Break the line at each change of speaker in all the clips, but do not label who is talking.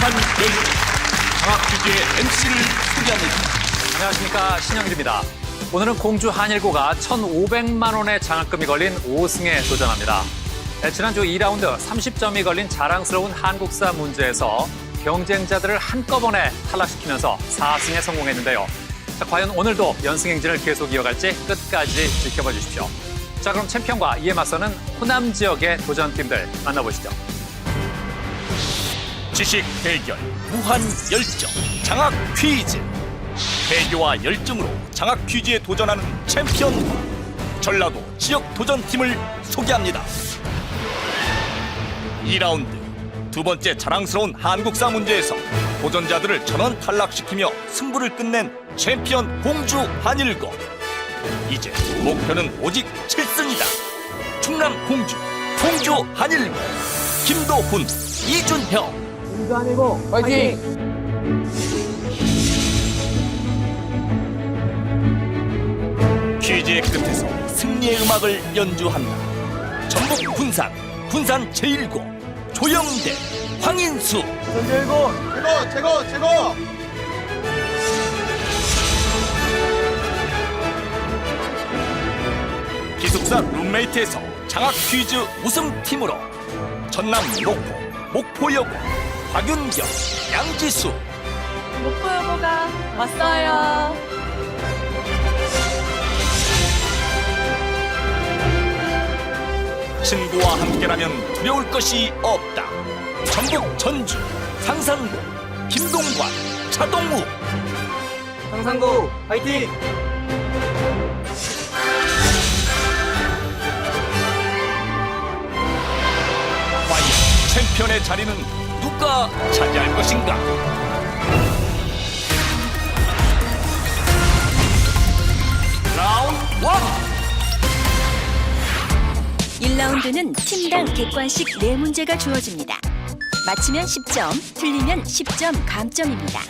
무한 열정 장학 퀴즈의 MC를 소개합니다.
안녕하십니까, 신영일입니다. 오늘은 공주 한일고가 1,500만 원의 장학금이 걸린 5승에 도전합니다. 지난주 2라운드 30점이 걸린 자랑스러운 한국사 문제에서 경쟁자들을 한꺼번에 탈락시키면서 4승에 성공했는데요. 자, 과연 오늘도 연승 행진을 계속 이어갈지 끝까지 지켜봐 주십시오. 자, 그럼 챔피언과 이에 맞서는 호남 지역의 도전팀들 만나보시죠.
지식 대결 무한 열정 장학 퀴즈. 배교와 열정으로 장학 퀴즈에 도전하는 챔피언과 전라도 지역 도전팀을 소개합니다. 2라운드 두 번째 자랑스러운 한국사 문제에서 도전자들을 전원 탈락시키며 승부를 끝낸 챔피언 공주 한일고. 이제 목표는 오직 7승이다. 충남 공주 한일고. 김도훈, 이준형.
공주 한일고 파이팅!
퀴즈의 끝에서 승리의 음악을 연주한다. 전북 군산 제1고 조영대, 황인수.
전일고 최고!
기숙사 룸메이트에서 장학 퀴즈 우승팀으로 전남 목포여고 박윤경, 양지수.
목포여고가 왔어요.
친구와 함께라면 두려울 것이 없다. 전북 전주 상산고 김동관, 차동우.
상산고 파이팅!
과연 챔피언의 자리는 누가 차지할 것인가? 라운드 1.
1라운드는 팀당 객관식 4문제가 주어집니다. 맞히면 10점, 틀리면 10점 감점입니다.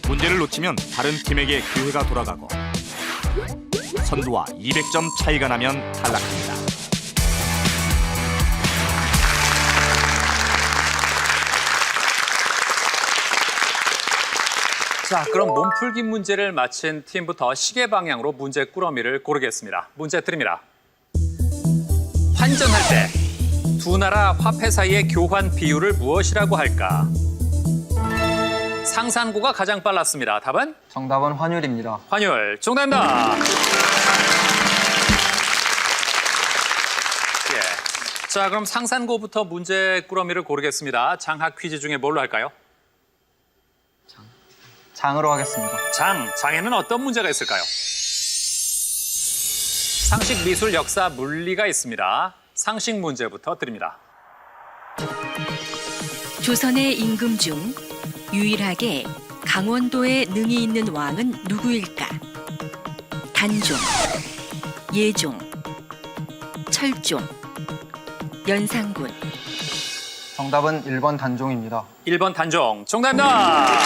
문제를 놓치면 다른 팀에게 기회가 돌아가고 선두와 200점 차이가 나면 탈락합니다.
자, 그럼 몸풀기 문제를 마친 팀부터 시계 방향으로 문제 꾸러미를 고르겠습니다. 문제 드립니다. 환전할 때 두 나라 화폐 사이의 교환 비율을 무엇이라고 할까? 상산고가 가장 빨랐습니다. 답은?
정답은 환율입니다.
환율. 정답입니다. 예. 자, 그럼 상산고부터 문제 꾸러미를 고르겠습니다. 장학 퀴즈 중에 뭘로 할까요?
장으로 하겠습니다.
장에는 어떤 문제가 있을까요? 상식, 미술, 역사, 물리가 있습니다. 상식 문제부터 드립니다.
조선의 임금 중 유일하게 강원도에 능이 있는 왕은 누구일까? 단종, 예종, 철종, 연산군.
정답은 1번 단종입니다.
1번 단종. 정답입니다.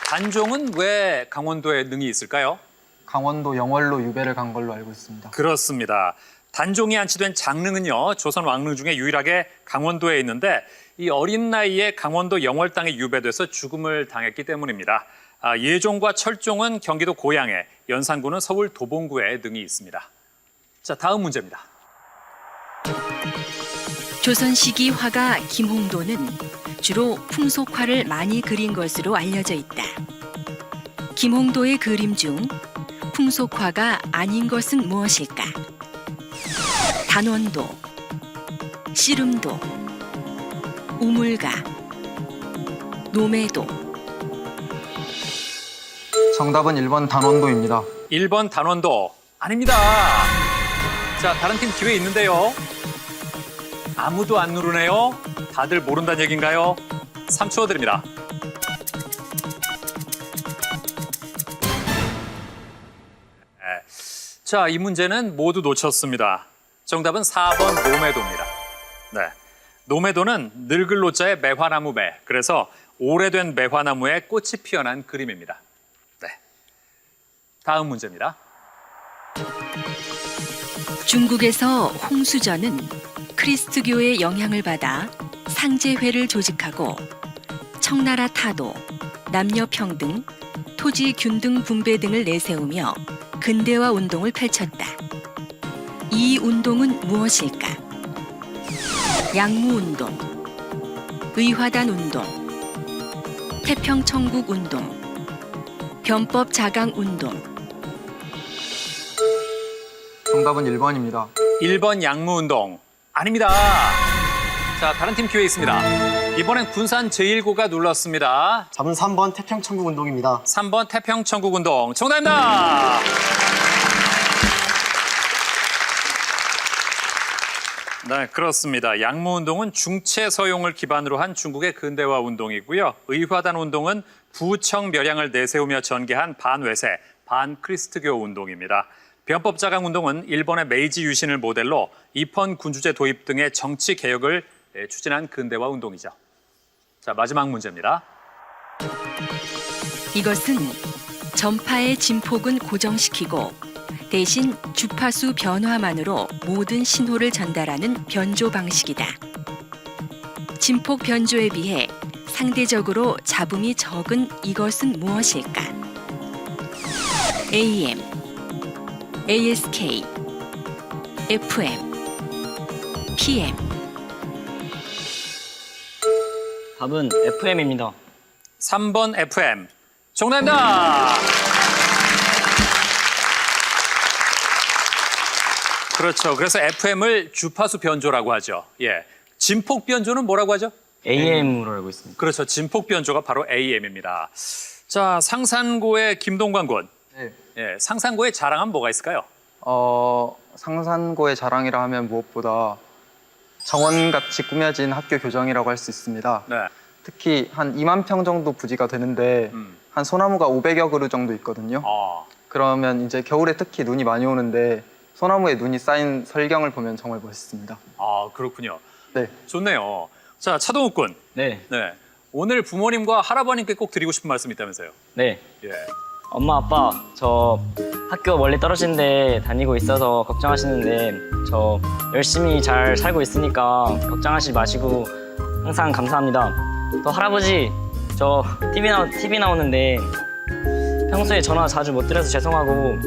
단종은 왜 강원도에 능이 있을까요?
강원도 영월로 유배를 간 걸로 알고 있습니다.
그렇습니다. 단종이 안치된 장릉은요, 조선 왕릉 중에 유일하게 강원도에 있는데 이 어린 나이에 강원도 영월 땅에 유배돼서 죽음을 당했기 때문입니다. 예종과 철종은 경기도 고양에, 연산군은 서울 도봉구에 능이 있습니다. 자, 다음 문제입니다.
조선 시기 화가 김홍도는 주로 풍속화를 많이 그린 것으로 알려져 있다. 김홍도의 그림 중 풍속화가 아닌 것은 무엇일까? 단원도, 씨름도, 우물가, 노매도.
정답은 1번 단원도입니다.
1번 단원도. 아닙니다. 자, 다른 팀 기회 있는데요. 아무도 안 누르네요. 다들 모른다는 얘기인가요? 3초 드립니다. 자, 이 문제는 모두 놓쳤습니다. 정답은 4번 노매도입니다. 네, 노매도는 늙을 노자의 매화나무 매, 그래서 오래된 매화나무에 꽃이 피어난 그림입니다. 네, 다음 문제입니다.
중국에서 홍수전은 크리스트교의 영향을 받아 상제회를 조직하고 청나라 타도, 남녀평등, 토지 균등 분배 등을 내세우며 근대화 운동을 펼쳤다. 이 운동은 무엇일까? 양무운동, 의화단운동, 태평천국운동, 변법자강운동.
정답은 1번입니다.
1번 양무운동. 아닙니다. 자, 다른 팀 기회 있습니다. 이번엔 군산 제1고가 눌렀습니다.
답은 3번 태평천국운동입니다.
3번 태평천국운동. 정답입니다. 네, 그렇습니다. 양무운동은 중체서용을 기반으로 한 중국의 근대화 운동이고요. 의화단 운동은 부청 멸양을 내세우며 전개한 반외세, 반크리스트교 운동입니다. 변법자강 운동은 일본의 메이지 유신을 모델로 입헌 군주제 도입 등의 정치 개혁을 추진한 근대화 운동이죠. 자, 마지막 문제입니다.
이것은 전파의 진폭은 고정시키고 대신 주파수 변화만으로 모든 신호를 전달하는 변조 방식이다. 진폭 변조에 비해 상대적으로 잡음이 적은 이것은 무엇일까? AM, ASK, FM, PM.
답은 FM입니다.
3번 FM. 정답입니다. 그렇죠. 그래서 FM을 주파수 변조라고 하죠. 예. 진폭 변조는 뭐라고 하죠?
AM으로 알고 있습니다.
그렇죠. 진폭 변조가 바로 AM입니다. 자, 상산고의 김동관 군.
네.
예, 상산고의 자랑은 뭐가 있을까요?
상산고의 자랑이라 하면 무엇보다 정원같이 꾸며진 학교 교정이라고 할 수 있습니다.
네.
특히 한 2만 평 정도 부지가 되는데 한 소나무가 500여 그루 정도 있거든요. 그러면 이제 겨울에 특히 눈이 많이 오는데 소나무에 눈이 쌓인 설경을 보면 정말 멋있습니다.
아, 그렇군요.
네.
좋네요. 자, 차동욱 군.
네.
네. 오늘 부모님과 할아버님께 꼭 드리고 싶은 말씀이 있다면서요?
네.
예.
엄마, 아빠, 저 학교 멀리 떨어진 데 다니고 있어서 걱정하시는데 저 열심히 잘 살고 있으니까 걱정하지 마시고 항상 감사합니다. 또 할아버지, 저 TV 나오는데 평소에 전화 자주 못 드려서 죄송하고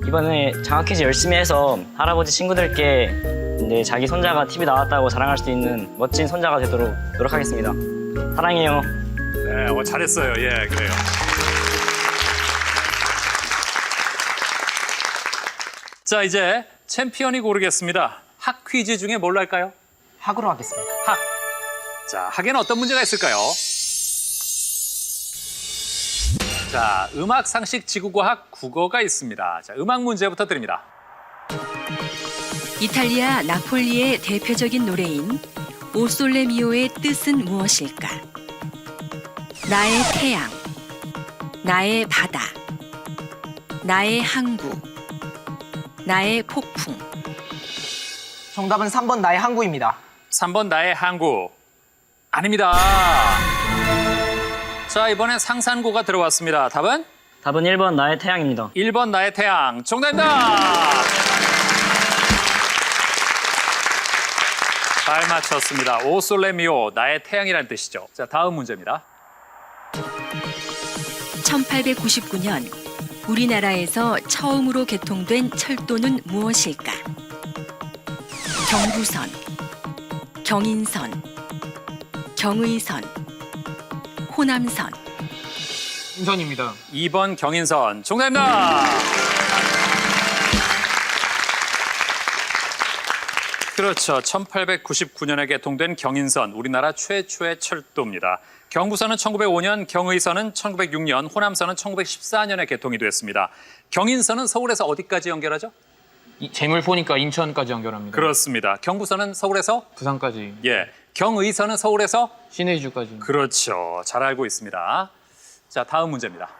이번에 장학 퀴즈 열심히 해서 할아버지 친구들께 이제 자기 손자가 TV 나왔다고 자랑할 수 있는 멋진 손자가 되도록 노력하겠습니다. 사랑해요.
네, 잘했어요. 예, 그래요. 자, 이제 챔피언이 고르겠습니다. 학 퀴즈 중에 뭘로 할까요?
학으로 하겠습니다.
학. 자, 학에는 어떤 문제가 있을까요? 자, 음악, 상식, 지구과학, 국어가 있습니다. 자, 음악 문제부터 드립니다.
이탈리아 나폴리의 대표적인 노래인 오솔레미오의 뜻은 무엇일까? 나의 태양, 나의 바다, 나의 항구, 나의 폭풍.
정답은 3번 나의 항구입니다.
3번 나의 항구. 아닙니다. 자, 이번엔 상산고가 들어왔습니다. 답은?
답은 1번 나의 태양입니다.
1번 나의 태양. 정답입니다. 잘 맞췄습니다. 오솔레미오, 나의 태양이라는 뜻이죠. 자, 다음 문제입니다.
1899년 우리나라에서 처음으로 개통된 철도는 무엇일까? 경부선, 경인선, 경의선, 호남선.
인선입니다.
2번 경인선. 정답입니다. 그렇죠. 1899년에 개통된 경인선, 우리나라 최초의 철도입니다. 경부선은 1905년, 경의선은 1906년, 호남선은 1914년에 개통이 됐습니다. 경인선은 서울에서 어디까지 연결하죠?
잼을 보니까 인천까지 연결합니다.
그렇습니다. 경부선은 서울에서?
부산까지,
예. 경의선은 서울에서?
신의주까지.
그렇죠. 잘 알고 있습니다. 자, 다음 문제입니다.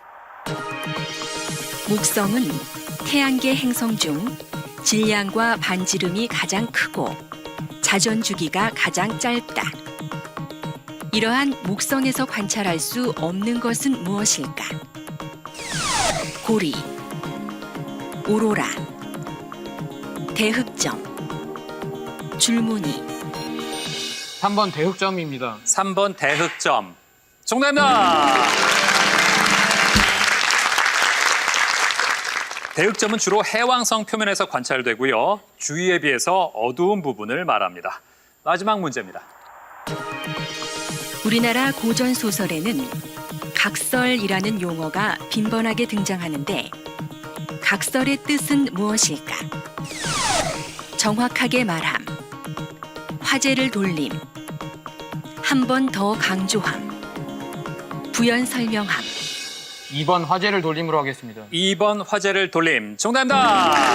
목성은 태양계 행성 중 질량과 반지름이 가장 크고 자전 주기가 가장 짧다. 이러한 목성에서 관찰할 수 없는 것은 무엇일까? 고리, 오로라, 대흑점, 줄무늬,
3번 대흑점입니다.
3번 대흑점. 정답입니다. 대흑점은 주로 해왕성 표면에서 관찰되고요. 주위에 비해서 어두운 부분을 말합니다. 마지막 문제입니다.
우리나라 고전 소설에는 각설이라는 용어가 빈번하게 등장하는데 각설의 뜻은 무엇일까? 정확하게 말함, 화제를 돌림, 한 번 더 강조함, 부연 설명함.
2번 화제를 돌림으로 하겠습니다.
2번 화제를 돌림. 정답입니다.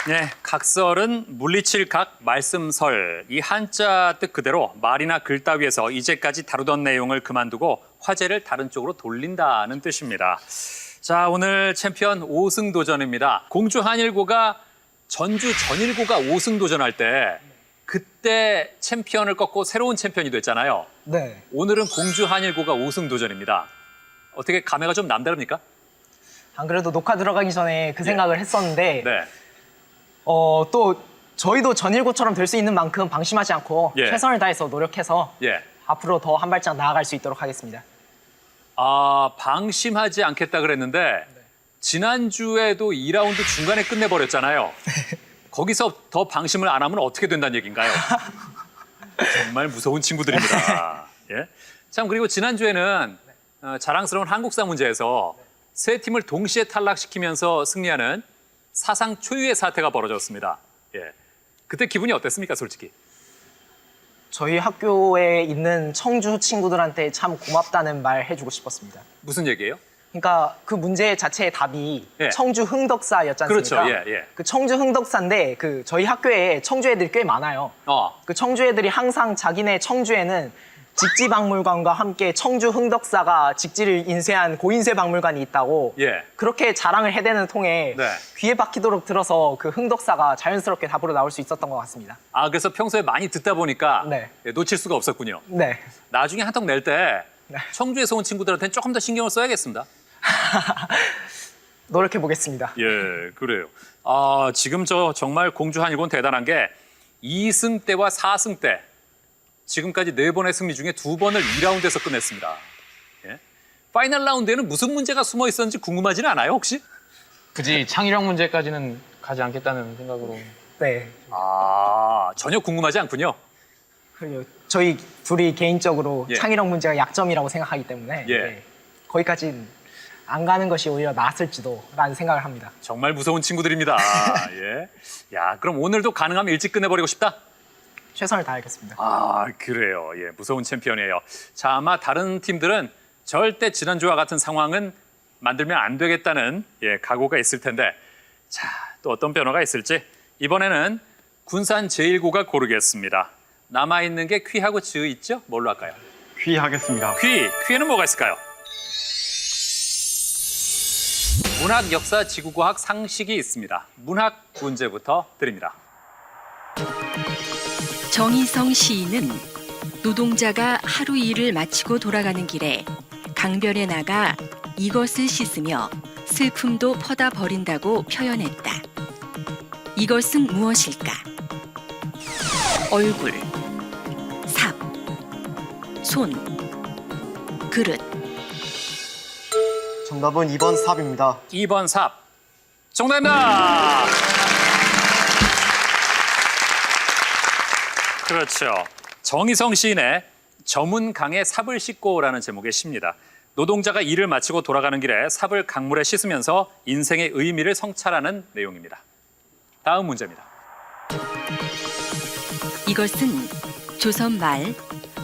네, 각설은 물리칠 각, 말씀설. 이 한자 뜻 그대로 말이나 글 따위에서 이제까지 다루던 내용을 그만두고 화제를 다른 쪽으로 돌린다는 뜻입니다. 자, 오늘 챔피언 5승 도전입니다. 공주 한일고가 전주 전일고가 5승 도전할 때 그때 챔피언을 꺾고 새로운 챔피언이 됐잖아요.
네.
오늘은 공주 한일고가 5승 도전입니다. 어떻게 감회가 좀 남다릅니까?
안 그래도 녹화 들어가기 전에 그 생각을 했었는데
네.
또 저희도 전일고처럼 될 수 있는 만큼 방심하지 않고
예.
최선을 다해서 노력해서
예.
앞으로 더 한 발짝 나아갈 수 있도록 하겠습니다.
아, 방심하지 않겠다 그랬는데 지난주에도 2라운드 중간에 끝내버렸잖아요. 거기서 더 방심을 안 하면 어떻게 된다는 얘기인가요? 정말 무서운 친구들입니다. 예? 참, 그리고 지난주에는 자랑스러운 한국사 문제에서 세 팀을 동시에 탈락시키면서 승리하는 사상 초유의 사태가 벌어졌습니다. 예. 그때 기분이 어땠습니까, 솔직히?
저희 학교에 있는 청주 친구들한테 참 고맙다는 말 해주고 싶었습니다.
무슨 얘기예요?
그러니까 그 문제 자체의 답이
예.
청주 흥덕사였지 않습니까?
그렇죠. 예, 예.
그 청주 흥덕사인데 그 저희 학교에 청주 애들이 꽤 많아요. 그 청주 애들이 항상 자기네 청주에는 직지박물관과 함께 청주 흥덕사가 직지를 인쇄한 고인쇄 박물관이 있다고
예.
그렇게 자랑을 해대는 통에
네.
귀에 박히도록 들어서 그 흥덕사가 자연스럽게 답으로 나올 수 있었던 것 같습니다.
아, 그래서 평소에 많이 듣다 보니까
네.
예, 놓칠 수가 없었군요.
네.
나중에 한턱 낼 때
네.
청주에서 온 친구들한테는 조금 더 신경을 써야겠습니다.
노력해 보겠습니다.
예, 그래요. 아, 지금 저 정말 공주 한일고는 대단한 게 2승 때와 4승 때 지금까지 4번의 승리 중에 2번을 2라운드에서 끝냈습니다. 예? 파이널 라운드에는 무슨 문제가 숨어 있었는지 궁금하지는 않아요, 혹시?
굳이 창의력 문제까지는 가지 않겠다는 생각으로.
네.
아, 전혀 궁금하지 않군요.
그리고 저희 둘이 개인적으로
예.
창의력 문제가 약점이라고 생각하기 때문에
예.
네. 거기까지 안 가는 것이 오히려 나았을지도라는 생각을 합니다.
정말 무서운 친구들입니다. 예. 야, 그럼 오늘도 가능하면 일찍 끝내버리고 싶다?
최선을 다하겠습니다.
아, 그래요. 예, 무서운 챔피언이에요. 자, 아마 다른 팀들은 절대 지난주와 같은 상황은 만들면 안 되겠다는 각오가 있을 텐데, 자, 또 어떤 변화가 있을지 이번에는 군산 제1고가 고르겠습니다. 남아있는 게 퀴하고 즈 있죠? 뭘로 할까요?
퀴 하겠습니다.
퀴에는 뭐가 있을까요? 문학, 역사, 지구과학, 상식이 있습니다. 문학 문제부터 드립니다.
정희성 시인은 노동자가 하루 일을 마치고 돌아가는 길에 강변에 나가 이것을 씻으며 슬픔도 퍼다 버린다고 표현했다. 이것은 무엇일까? 얼굴, 삽, 손, 그릇.
정답은 2번 삽입니다.
2번 삽. 정답입니다. 그렇죠. 정희성 시인의 저문 강에 삽을 씻고라는 제목의 시입니다. 노동자가 일을 마치고 돌아가는 길에 삽을 강물에 씻으면서 인생의 의미를 성찰하는 내용입니다. 다음 문제입니다.
이것은 조선 말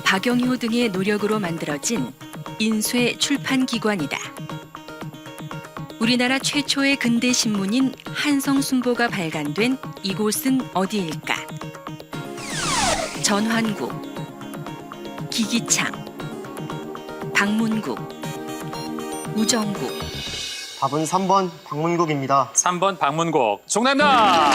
박영효 등의 노력으로 만들어진 인쇄 출판기관이다. 우리나라 최초의 근대 신문인 한성순보가 발간된 이곳은 어디일까? 전환국, 기기창, 방문국, 우정국.
답은 3번 방문국입니다.
3번 방문국. 정답입니다.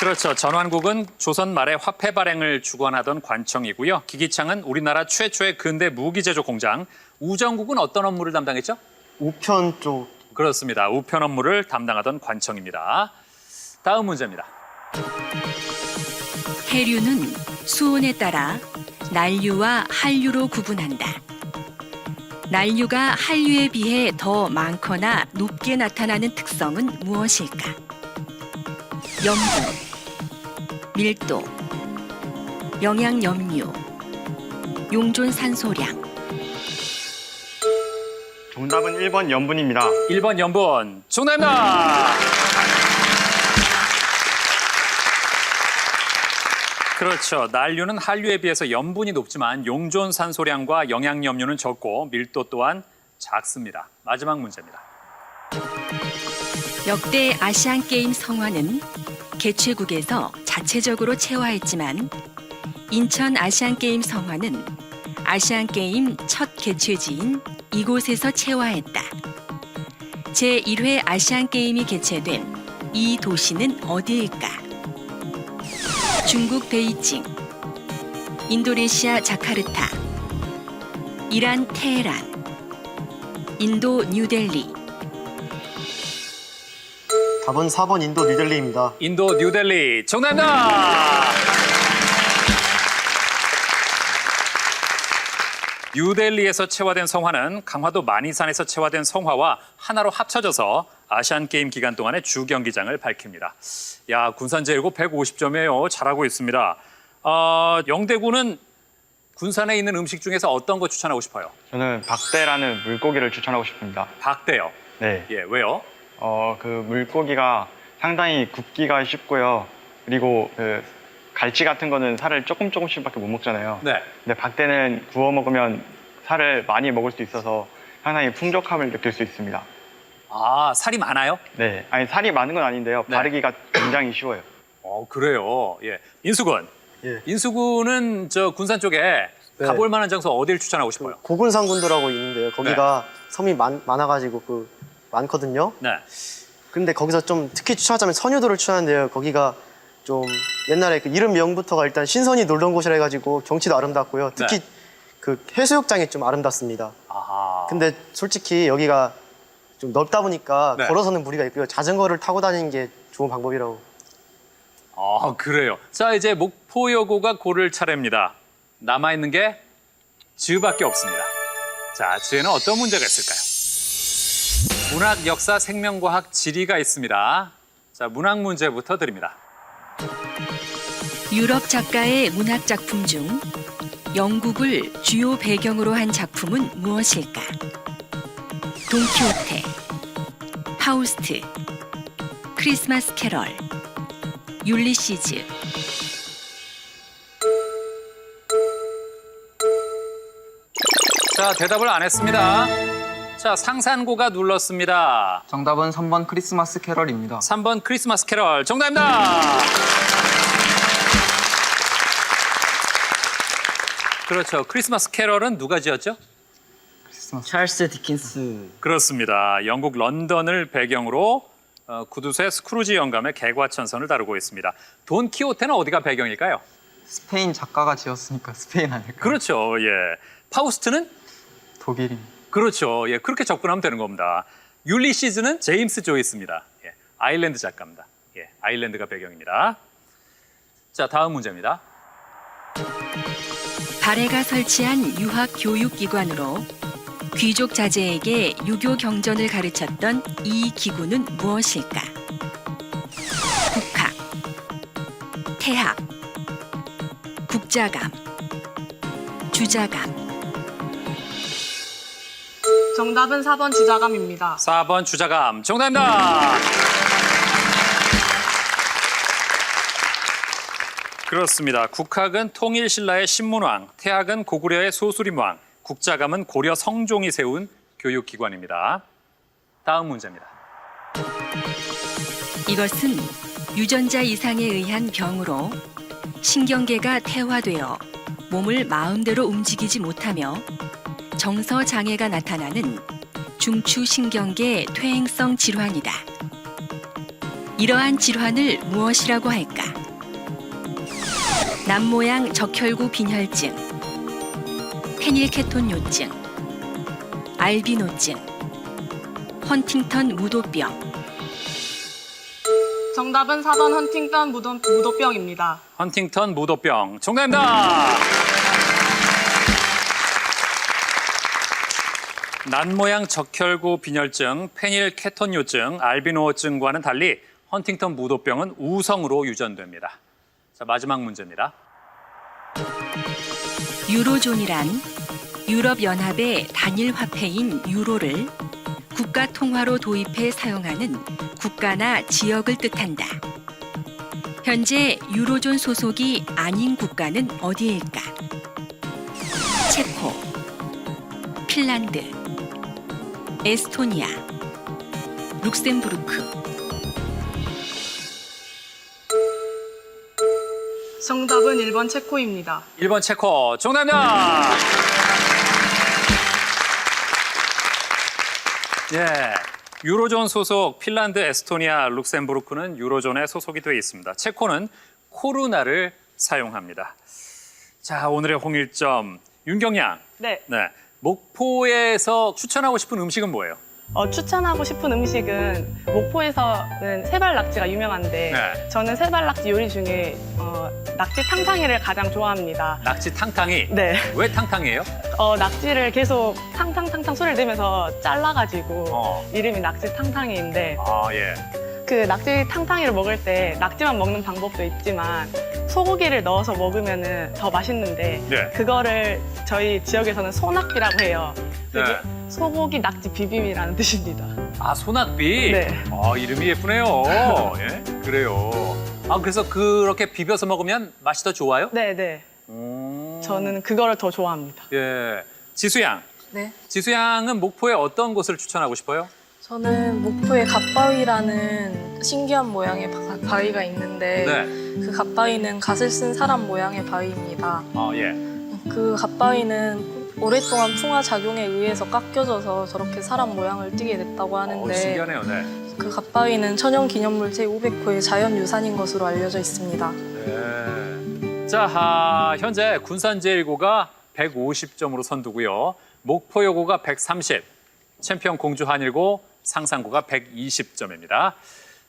그렇죠. 전완국은 조선 말에 화폐 발행을 주관하던 관청이고요. 기기창은 우리나라 최초의 근대 무기 제조 공장. 우정국은 어떤 업무를 담당했죠?
우편 쪽.
그렇습니다. 우편 업무를 담당하던 관청입니다. 다음 문제입니다.
해류는 수온에 따라 난류와 한류로 구분한다. 난류가 한류에 비해 더 많거나 높게 나타나는 특성은 무엇일까? 염분, 밀도, 영양염류, 용존산소량.
정답은 1번 염분입니다.
1번 염분. 정답입니다. 그렇죠. 난류는 한류에 비해서 염분이 높지만 용존산소량과 영양염류는 적고 밀도 또한 작습니다. 마지막 문제입니다.
역대 아시안게임 성화는 개최국에서 자체적으로 채화했지만 인천 아시안게임 성화는 아시안게임 첫 개최지인 이곳에서 채화했다. 제1회 아시안게임이 개최된 이 도시는 어디일까? 중국 베이징, 인도네시아 자카르타, 이란 테헤란, 인도 뉴델리.
답은 4번 인도 뉴델리입니다.
인도 뉴델리. 정답입니다. 뉴델리에서 채화된 성화는 강화도 만이산에서 채화된 성화와 하나로 합쳐져서 아시안게임 기간 동안의 주 경기장을 밝힙니다. 야, 군산제일고 150점이에요. 잘하고 있습니다. 영대군은 군산에 있는 음식 중에서 어떤 거 추천하고 싶어요?
저는 박대라는 물고기를 추천하고 싶습니다.
박대요?
네.
예, 왜요?
그 물고기가 상당히 굽기가 쉽고요. 그리고 그 갈치 같은 거는 살을 조금씩밖에 못 먹잖아요.
네.
근데 박대는 구워 먹으면 살을 많이 먹을 수 있어서 상당히 풍족함을 느낄 수 있습니다.
아, 살이 많아요?
네. 아니, 살이 많은 건 아닌데요.
네.
바르기가 굉장히 쉬워요.
그래요. 예. 인수군.
예.
인수군은 저 군산 쪽에
네.
가볼 만한 장소 어디를 추천하고 싶어요?
고군산군도라고 있는데요. 거기가 섬이 많아가지고 많거든요.
네.
근데 거기서 좀 특히 추천하자면 선유도를 추천하는데요. 거기가 좀 옛날에 그 이름명부터가 일단 신선이 놀던 곳이라 해가지고 경치도 아름답고요. 특히
네.
그 해수욕장이 좀 아름답습니다.
아하.
근데 솔직히 여기가 좀 넓다 보니까
네.
걸어서는 무리가 있고요. 자전거를 타고 다니는 게 좋은 방법이라고.
아, 그래요. 자, 이제 목포여고가 고를 차례입니다. 남아있는 게 즈밖에 없습니다. 자, 즈에는 어떤 문제가 있을까요? 문학, 역사, 생명과학, 지리가 있습니다. 자, 문학 문제부터 드립니다.
유럽 작가의 문학 작품 중 영국을 주요 배경으로 한 작품은 무엇일까? 돈키호테, 파우스트, 크리스마스 캐럴, 율리시즈.
자, 대답을 안 했습니다. 자, 상산고가 눌렀습니다.
정답은 3번 크리스마스 캐럴입니다.
3번 크리스마스 캐럴. 정답입니다. 그렇죠. 크리스마스 캐럴은 누가 지었죠?
찰스 디킨스.
그렇습니다. 영국 런던을 배경으로 구두쇠 스크루지 영감의 개과천선을 다루고 있습니다. 돈키호테는 어디가 배경일까요?
스페인 작가가 지었으니까 스페인 아닐까요?
그렇죠. 예. 파우스트는?
독일입니다.
그렇죠. 예. 그렇게 접근하면 되는 겁니다. 율리시즈는 제임스 조이스입니다. 예. 아일랜드 작가입니다. 예. 아일랜드가 배경입니다. 자, 다음 문제입니다.
발해가 설치한 유학 교육기관으로 귀족 자제에게 유교 경전을 가르쳤던 이 기구는 무엇일까? 국학, 태학, 국자감, 주자감.
정답은 4번 주자감입니다.
4번 주자감. 정답입니다. 그렇습니다. 국학은 통일신라의 신문왕, 태학은 고구려의 소수림왕, 국자감은 고려 성종이 세운 교육기관입니다. 다음 문제입니다.
이것은 유전자 이상에 의한 병으로 신경계가 퇴화되어 몸을 마음대로 움직이지 못하며 정서 장애가 나타나는 중추신경계 퇴행성 질환이다. 이러한 질환을 무엇이라고 할까? 남모양 적혈구 빈혈증, 페닐케톤요증, 알비노증, 헌팅턴 무도병.
정답은 4번 헌팅턴 무도병입니다.
헌팅턴 무도병. 정답입니다. 난모양 적혈구 빈혈증, 페닐케톤요증, 알비노증과는 달리 헌팅턴 무도병은 우성으로 유전됩니다. 자, 마지막 문제입니다.
유로존이란 유럽연합의 단일 화폐인 유로를 국가 통화로 도입해 사용하는 국가나 지역을 뜻한다. 현재 유로존 소속이 아닌 국가는 어디일까? 체코, 핀란드, 에스토니아, 룩셈부르크.
정답은 1번 체코입니다.
1번 체코. 정답입니다. 예. 유로존 소속 핀란드, 에스토니아, 룩셈부르크는 유로존에 소속이 되어 있습니다. 체코는 코로나를 사용합니다. 자, 오늘의 홍일점. 윤경양.
네.
목포에서 추천하고 싶은 음식은 뭐예요?
추천하고 싶은 음식은 목포에서는 새발낙지가 유명한데
네.
저는 새발낙지 요리 중에 낙지 탕탕이를 가장 좋아합니다.
낙지 탕탕이?
네.
왜 탕탕이에요?
낙지를 계속 탕탕탕탕 소리를 내면서 잘라가지고 이름이 낙지 탕탕이인데
아, 예.
그 낙지 탕탕이를 먹을 때 낙지만 먹는 방법도 있지만 소고기를 넣어서 먹으면 더 맛있는데
네.
그거를 저희 지역에서는 소낙비라고 해요. 그게
네.
소고기 낙지 비빔이라는 뜻입니다.
아, 소낙비?
네.
아, 이름이 예쁘네요. 예? 그래요. 아, 그래서 그렇게 비벼서 먹으면 맛이 더 좋아요?
네네. 저는 그거를 더 좋아합니다.
예. 지수양.
네.
지수양은 목포의 어떤 곳을 추천하고 싶어요?
저는 목포에 갓바위라는 신기한 모양의 바위가 있는데
네.
그 갓바위는 갓을 쓴 사람 모양의 바위입니다.
아, 예.
그 갓바위는 오랫동안 풍화작용에 의해서 깎여져서 저렇게 사람 모양을 띠게 됐다고 하는데
신기하네요. 네.
그 갓바위는 천연기념물 제500호의 자연유산인 것으로 알려져 있습니다.
네. 자, 현재 군산제1고가 150점으로 선두고요. 목포여고가 130, 챔피언 공주 한일고, 상산고가 120점입니다.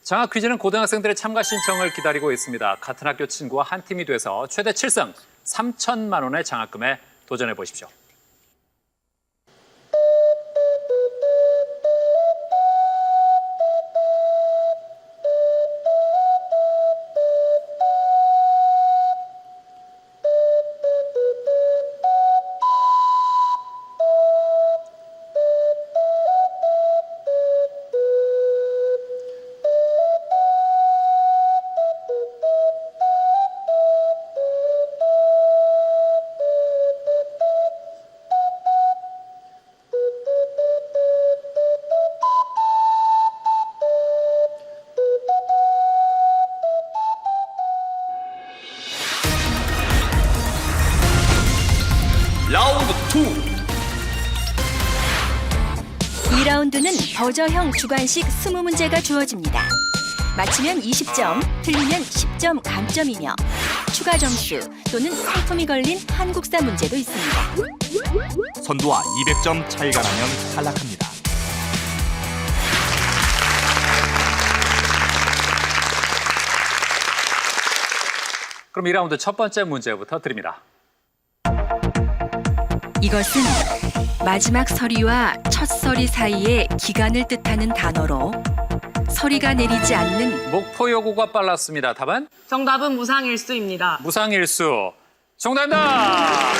장학 퀴즈는 고등학생들의 참가 신청을 기다리고 있습니다. 같은 학교 친구와 한 팀이 돼서 최대 7승 3천만 원의 장학금에 도전해 보십시오.
라운드 2.
2라운드는 버저형 주관식 20문제가 주어집니다. 맞히면 20점, 틀리면 10점 감점이며 추가 점수 또는 상품이 걸린 한국사 문제도 있습니다.
선두와 200점 차이가 나면 탈락합니다.
그럼 2라운드 첫 번째 문제부터 드립니다.
이것은 마지막 서리와 첫 서리 사이의 기간을 뜻하는 단어로 서리가 내리지 않는
목포여고가 빨랐습니다. 답은?
정답은 무상일수입니다.
무상일수. 정답입니다.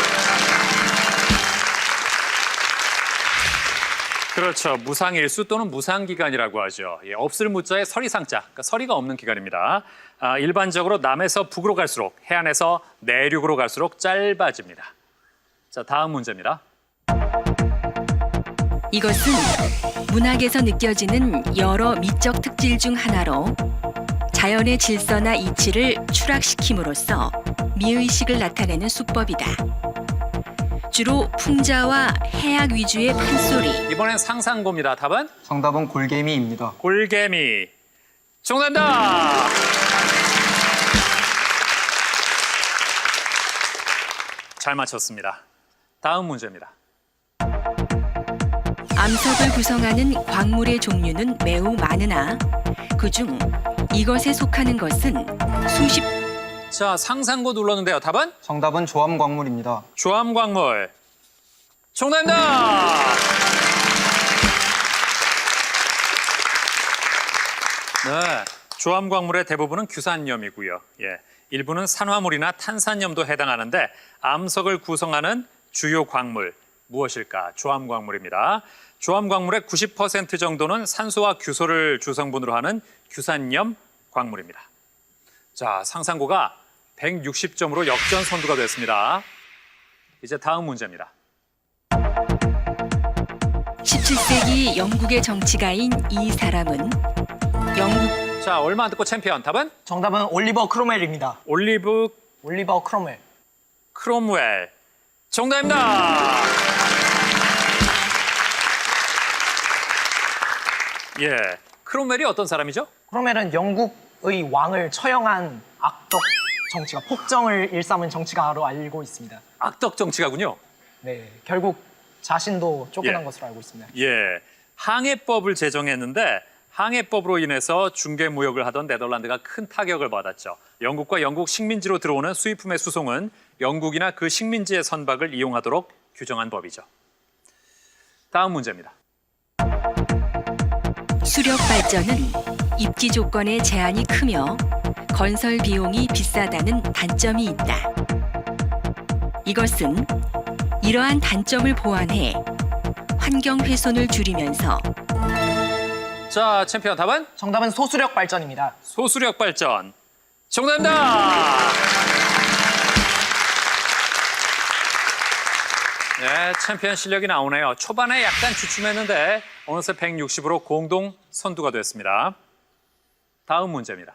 그렇죠. 무상일수 또는 무상기간이라고 하죠. 예, 없을 무자에 서리상자, 그러니까 서리가 없는 기간입니다. 일반적으로 남에서 북으로 갈수록, 해안에서 내륙으로 갈수록 짧아집니다. 자, 다음 문제입니다.
이것은 문학에서 느껴지는 여러 미적 특질 중 하나로 자연의 질서나 이치를 추락시킴으로써 미의식을 나타내는 수법이다. 주로 풍자와 해악 위주의 판소리.
이번엔 상상고입니다. 답은?
정답은 골개미입니다.
골개미. 정답입니다. 잘 맞췄습니다. 다음 문제입니다.
암석을 구성하는 광물의 종류는 매우 많으나 그중 이것에 속하는 것은 수십.
자, 상상고 눌렀는데요. 답은?
정답은 조암광물입니다.
조암광물. 정답입니다. 네, 조암광물의 대부분은 규산염이고요. 예, 일부는 산화물이나 탄산염도 해당하는데 암석을 구성하는 주요 광물 무엇일까? 조암광물입니다. 조암광물의 90% 정도는 산소와 규소를 주성분으로 하는 규산염 광물입니다. 자, 상상고가 160점으로 역전 선두가 됐습니다. 이제 다음 문제입니다.
17세기 영국의 정치가인 이 사람은 영국.
자, 얼마 안 듣고 챔피언. 답은?
정답은 올리버 크롬웰입니다.
올리버
크롬웰.
크롬웰. 정답입니다. 예, 크롬웰이 어떤 사람이죠?
크롬웰은 영국의 왕을 처형한 악덕 정치가, 폭정을 일삼은 정치가로 알고 있습니다.
악덕 정치가군요.
네, 결국 자신도 쫓겨난
예.
것으로 알고 있습니다.
예, 항해법을 제정했는데 항해법으로 인해서 중개무역을 하던 네덜란드가 큰 타격을 받았죠. 영국과 영국 식민지로 들어오는 수입품의 수송은 영국이나 그 식민지의 선박을 이용하도록 규정한 법이죠. 다음 문제입니다.
수력 발전은 입지 조건의 제한이 크며 건설 비용이 비싸다는 단점이 있다. 이것은 이러한 단점을 보완해 환경 훼손을 줄이면서.
자, 챔피언 답은?
정답은 소수력 발전입니다.
소수력 발전. 정답입니다. 네, 챔피언 실력이 나오네요. 초반에 약간 주춤했는데 어느새 160으로 공동 선두가 됐습니다. 다음 문제입니다.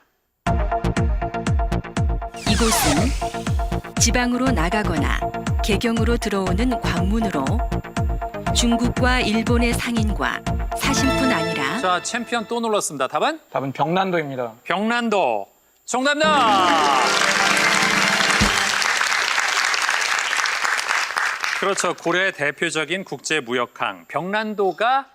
이곳은 지방으로 나가거나 개경으로 들어오는 관문으로 중국과 일본의 상인과 사신뿐 아니라.
자, 챔피언 또 눌렀습니다. 답은?
답은 병난도입니다.
병난도. 정답입니다. 그렇죠. 고려의 대표적인 국제무역항 병난도가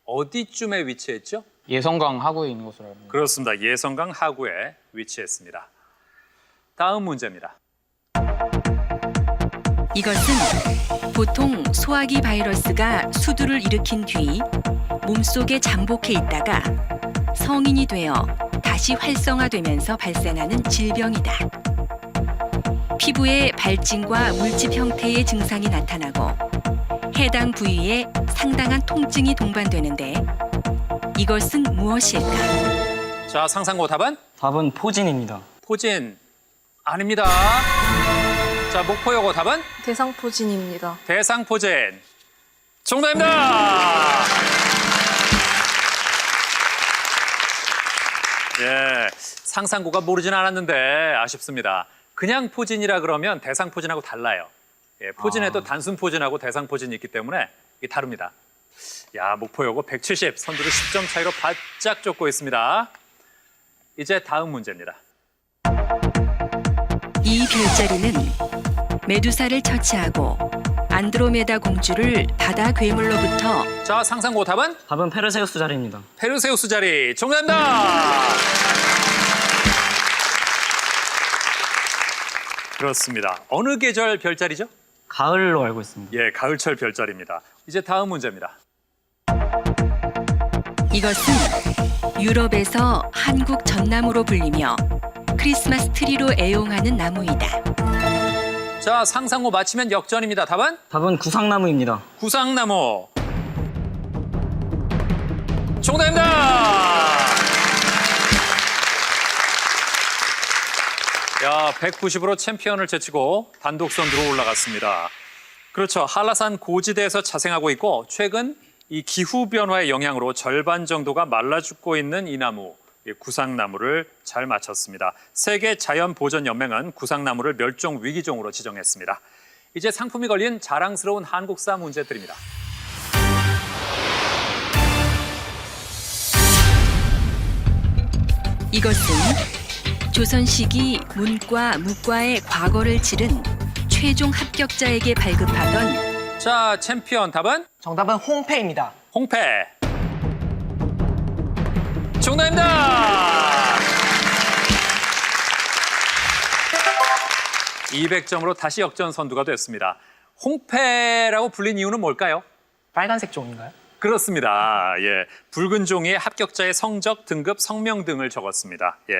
어디쯤에 위치했죠?
예성강 하구에 있는 것으로 알고 있습니다.
그렇습니다. 예성강 하구에 위치했습니다. 다음 문제입니다.
이것은 보통 소화기 바이러스가 수두를 일으킨 뒤 몸속에 잠복해 있다가 성인이 되어 다시 활성화되면서 발생하는 질병이다. 피부에 발진과 물집 형태의 증상이 나타나고 해당 부위에 상당한 통증이 동반되는데 이것은 무엇일까?
자, 상상고 답은?
답은 포진입니다.
포진. 아닙니다. 자, 목포여고 답은?
대상포진입니다.
대상포진. 정답입니다. 예, 상상고가 모르진 않았는데 아쉽습니다. 그냥 포진이라 그러면 대상포진하고 달라요. 예, 포진에도 단순 포진하고 대상포진이 있기 때문에 이게 다릅니다. 야, 목포여고 170, 선두를 10점 차이로 바짝 쫓고 있습니다. 이제 다음 문제입니다.
이 별자리는 메두사를 처치하고 안드로메다 공주를 바다 괴물로부터.
자, 상상고 답은?
답은 페르세우스 자리입니다.
페르세우스 자리. 정답입니다. 그렇습니다. 어느 계절 별자리죠?
가을로 알고 있습니다.
예, 가을철 별자리입니다. 이제 다음 문제입니다.
이것은 유럽에서 한국 전나무로 불리며 크리스마스 트리로 애용하는 나무이다.
자, 상상고 맞히면 역전입니다. 답은?
답은 구상나무입니다.
구상나무. 정답입니다. 야, 190으로 챔피언을 제치고 단독 선두로 올라갔습니다. 그렇죠. 한라산 고지대에서 자생하고 있고 최근 이 기후 변화의 영향으로 절반 정도가 말라 죽고 있는 이 나무, 구상나무를 잘 맞췄습니다. 세계 자연보전연맹은 구상나무를 멸종 위기종으로 지정했습니다. 이제 상품이 걸린 자랑스러운 한국사 문제들입니다.
이것은 조선 시기 문과, 무과의 과거를 치른 최종 합격자에게 발급하던
자, 챔피언 답은?
정답은 홍패입니다.
홍패. 정답입니다. 200점으로 다시 역전 선두가 됐습니다. 홍패라고 불린 이유는 뭘까요?
빨간색 종인가요?
그렇습니다. 예, 붉은 종이에 합격자의 성적, 등급, 성명 등을 적었습니다. 예,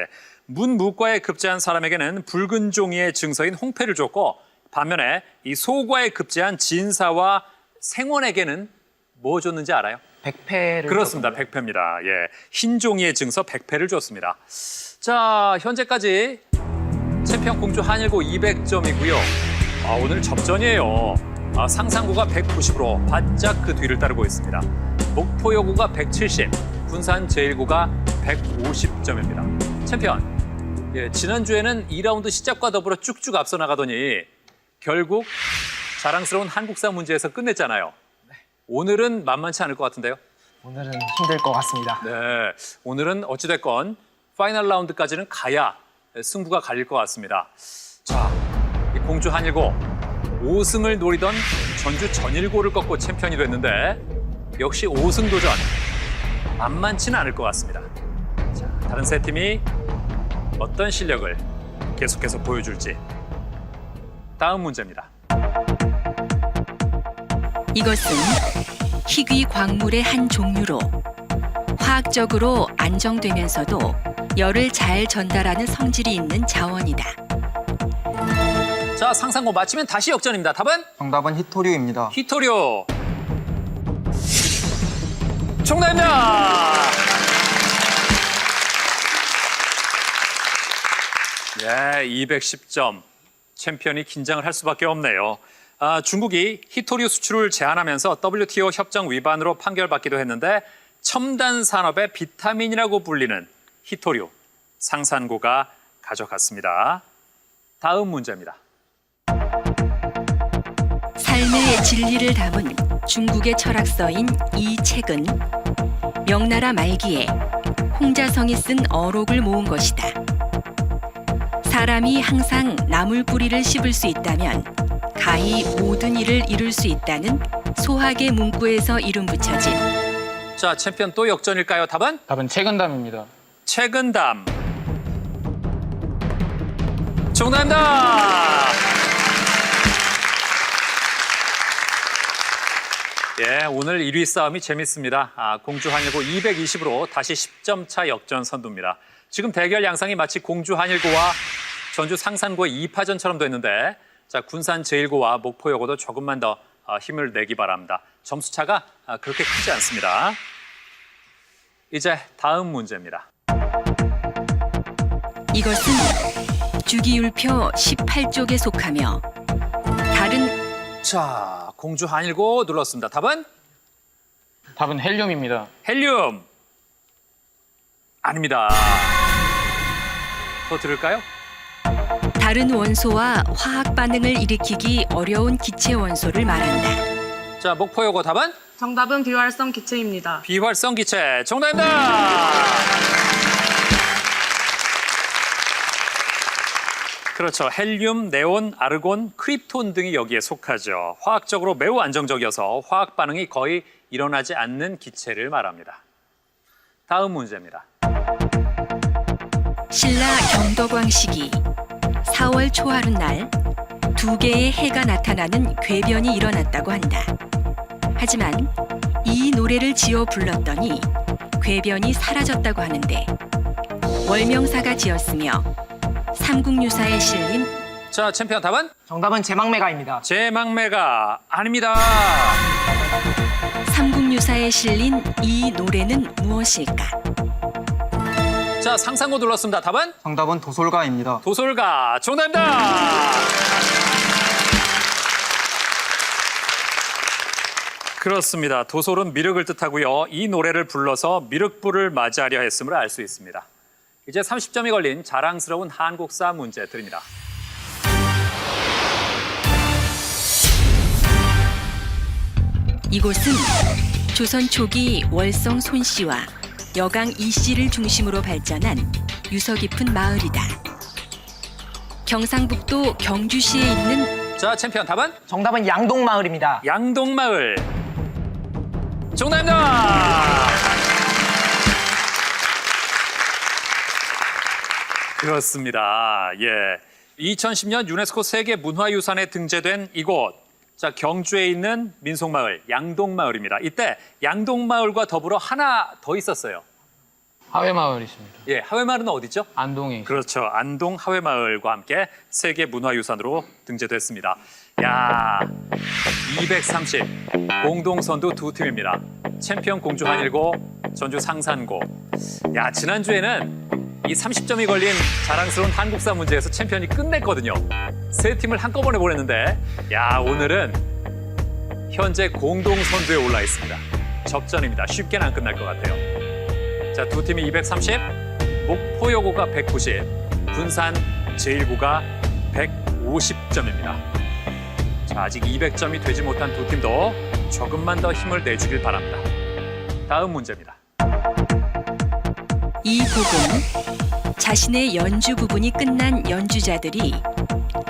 문무과에 급제한 사람에게는 붉은 종이의 증서인 홍패를 줬고 반면에 이 소과에 급제한 진사와 생원에게는 뭐 줬는지 알아요?
백패를
그렇습니다.
줬군요.
백패입니다. 예, 흰 종이의 증서 백패를 줬습니다. 자, 현재까지 챔피언 공주 한일고 200점이고요. 오늘 접전이에요. 상산고가 190으로 바짝 그 뒤를 따르고 있습니다. 목포여고가 170, 군산 제1고가 150점입니다. 챔피언, 예, 지난주에는 2라운드 시작과 더불어 쭉쭉 앞서 나가더니 결국 자랑스러운 한국사 문제에서 끝냈잖아요. 오늘은 만만치 않을 것 같은데요?
오늘은 힘들 것 같습니다.
네, 오늘은 어찌됐건 파이널 라운드까지는 가야 승부가 갈릴 것 같습니다. 자, 이 공주 한일고 5승을 노리던 전주 전일고를 꺾고 챔피언이 됐는데 역시 5승 도전 만만치는 않을 것 같습니다. 자, 다른 세 팀이 어떤 실력을 계속해서 보여줄지 다음 문제입니다.
이것은 희귀 광물의 한 종류로 화학적으로 안정되면서도 열을 잘 전달하는 성질이 있는 자원이다.
자, 상상고 맞히면 다시 역전입니다. 답은?
정답은 히토류입니다.
히토류. 정답입니다. 예, 210점. 챔피언이 긴장을 할 수밖에 없네요. 중국이 히토류 수출을 제한하면서 WTO 협정 위반으로 판결받기도 했는데 첨단 산업의 비타민이라고 불리는 히토류. 상산고가 가져갔습니다. 다음 문제입니다.
삶의 진리를 담은 중국의 철학서인 이 책은 명나라 말기에 홍자성이 쓴 어록을 모은 것이다. 사람이 항상 나물 뿌리를 씹을 수 있다면 가히 모든 일을 이룰 수 있다는 소학의 문구에서 이름 붙여진.
자, 챔피언 또 역전일까요? 답은?
답은 책은담입니다.
책은담. 정답입니다. 예, 오늘 1위 싸움이 재밌습니다. 공주 한일고 220으로 다시 10점 차 역전 선두입니다. 지금 대결 양상이 마치 공주 한일고와 전주 상산고의 2파전처럼 됐는데 자, 군산 제1고와 목포여고도 조금만 더 힘을 내기 바랍니다. 점수 차가 그렇게 크지 않습니다. 이제 다음 문제입니다.
이것은 주기율표 18쪽에 속하며 다른
자, 공주 한일고 눌렀습니다. 답은?
답은 헬륨입니다.
헬륨. 아닙니다. 더 들을까요?
다른 원소와 화학 반응을 일으키기 어려운 기체 원소를 말한다.
자, 목포여고 답은?
정답은 비활성 기체입니다.
비활성 기체. 정답입니다. 그렇죠. 헬륨, 네온, 아르곤, 크립톤 등이 여기에 속하죠. 화학적으로 매우 안정적이어서 화학 반응이 거의 일어나지 않는 기체를 말합니다. 다음 문제입니다.
신라 경덕왕 시기 4월 초하룻날 2개의 해가 나타나는 궤변이 일어났다고 한다. 하지만 이 노래를 지어 불렀더니 궤변이 사라졌다고 하는데 월명사가 지었으며 삼국유사에 실린.
자, 챔피언 답은?
정답은 제망매가입니다.
제망매가 아닙니다.
삼국유사에 실린 이 노래는 무엇일까?
자, 상상고 눌렀습니다. 답은?
정답은 도솔가입니다.
도솔가. 정답입니다. 그렇습니다. 도솔은 미륵을 뜻하고요. 이 노래를 불러서 미륵불을 맞이하려 했음을 알 수 있습니다. 이제 30점이 걸린 자랑스러운 한국사 문제 드립니다.
이곳은 조선 초기 월성 손씨와 여강 이씨를 중심으로 발전한 유서 깊은 마을이다. 경상북도 경주시에 있는
자, 챔피언 답은?
정답은 양동마을입니다.
양동마을. 정답입니다. 그렇습니다. 예. 2010년 유네스코 세계 문화유산에 등재된 이곳. 자, 경주에 있는 민속마을 양동마을입니다. 이때 양동마을과 더불어 하나 더 있었어요.
하회마을 있습니다.
예, 하회마을은 어디죠?
안동에.
그렇죠. 안동 하회마을과 함께 세계 문화유산으로 등재됐습니다. 야, 230 공동선두 두 팀입니다. 챔피언 공주 한일고, 전주 상산고. 야, 지난주에는 이 30점이 걸린 자랑스러운 한국사 문제에서 챔피언이 끝냈거든요. 세 팀을 한꺼번에 보냈는데, 야, 오늘은 현재 공동선두에 올라 있습니다. 접전입니다. 쉽게는 안 끝날 것 같아요. 자, 두 팀이 230, 목포여고가 190, 군산 제1고가 150점입니다. 자, 아직 200점이 되지 못한 두 팀도 조금만 더 힘을 내주길 바랍니다. 다음 문제입니다.
이 곡은 자신의 연주 부분이 끝난 연주자들이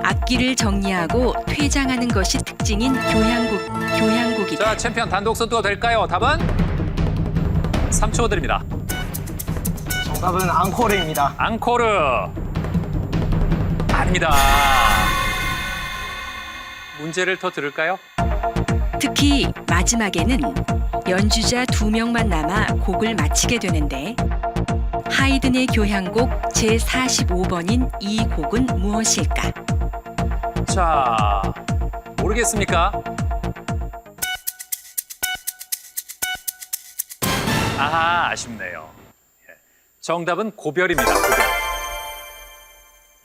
악기를 정리하고 퇴장하는 것이 특징인 교향곡이다.
자, 챔피언 단독 선두가 될까요? 답은? 3초 드립니다.
정답은 앙코르입니다.
앙코르. 아닙니다. 문제를 더 들을까요?
특히 마지막에는 연주자 2명만 남아 곡을 마치게 되는데 하이든의 교향곡 제45번인 이 곡은 무엇일까?
자, 모르겠습니까? 아하, 아쉽네요. 예. 정답은 고별입니다. 고별.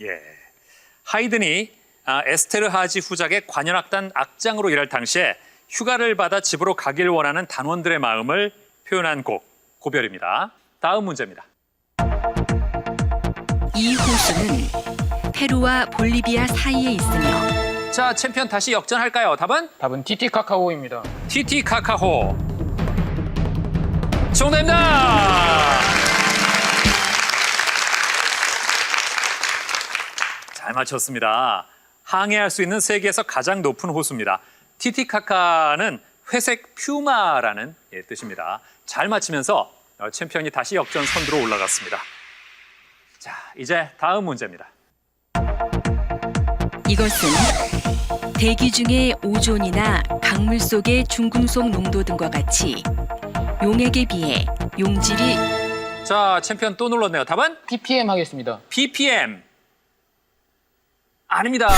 예. 하이든이 에스테르하지 후작의 관현악단 악장으로 일할 당시에 휴가를 받아 집으로 가길 원하는 단원들의 마음을 표현한 곡, 고별입니다. 다음 문제입니다.
이 호수는 페루와 볼리비아 사이에 있으며
자, 챔피언 다시 역전할까요? 답은?
답은 티티카카오입니다.
티티카카호. 정답입니다. 잘 맞췄습니다. 항해할 수 있는 세계에서 가장 높은 호수입니다. 티티카카는 회색 퓨마라는 뜻입니다. 잘 맞히면서 챔피언이 다시 역전 선두로 올라갔습니다. 자, 이제 다음 문제입니다.
이것은 대기 중의 오존이나 강물 속의 중금속 농도 등과 같이 용액에 비해 용질이
자, 챔피언 또 눌렀네요. 답은?
ppm 하겠습니다.
ppm. 아닙니다.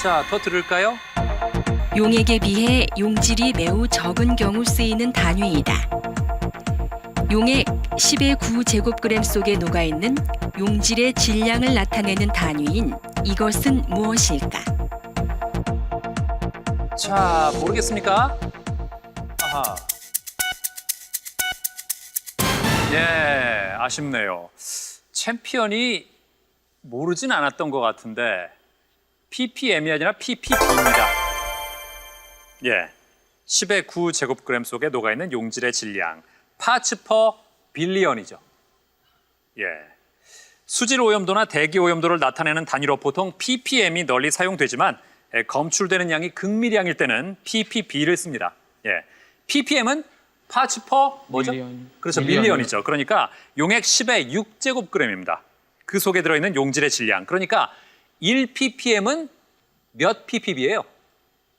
자, 더 들을까요?
용액에 비해 용질이 매우 적은 경우 쓰이는 단위이다. 용액 10의 9제곱그램 속에 녹아있는 용질의 질량을 나타내는 단위인 이것은 무엇일까?
자, 모르겠습니까? 아하. 예, 아쉽네요. 챔피언이 모르진 않았던 것 같은데 ppm이 아니라 ppb입니다. 예, 10의 9제곱그램 속에 녹아있는 용질의 질량, 파츠 퍼 빌리언이죠. 예, 수질 오염도나 대기 오염도를 나타내는 단위로 보통 ppm이 널리 사용되지만 검출되는 양이 극미량일 때는 ppb를 씁니다. 예, ppm은 파츠 퍼 뭐죠?
밀리언.
그렇죠,
밀리언이요.
밀리언이죠. 그러니까 용액 10의 6제곱그램입니다. 그 속에 들어있는 용질의 질량. 그러니까 1ppm은 몇 ppb예요?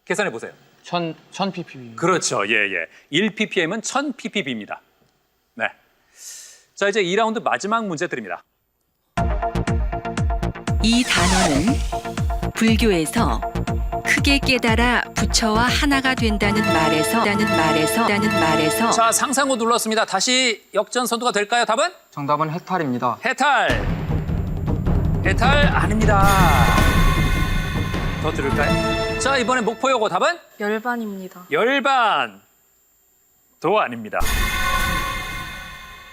계산해 보세요.
1000ppm.
그렇죠. 예, 예. 1ppm은 1000ppb입니다. 네. 자, 이제 2라운드 마지막 문제 드립니다.
이 단어는 불교에서 크게 깨달아 부처와 하나가 된다는 말에서
자, 상상호 눌렀습니다. 다시 역전 선두가 될까요? 답은?
정답은 해탈입니다.
해탈. 해탈 아닙니다. 더 들을까요? 자, 이번엔 목포여고 답은?
열반입니다.
열반. 도 아닙니다.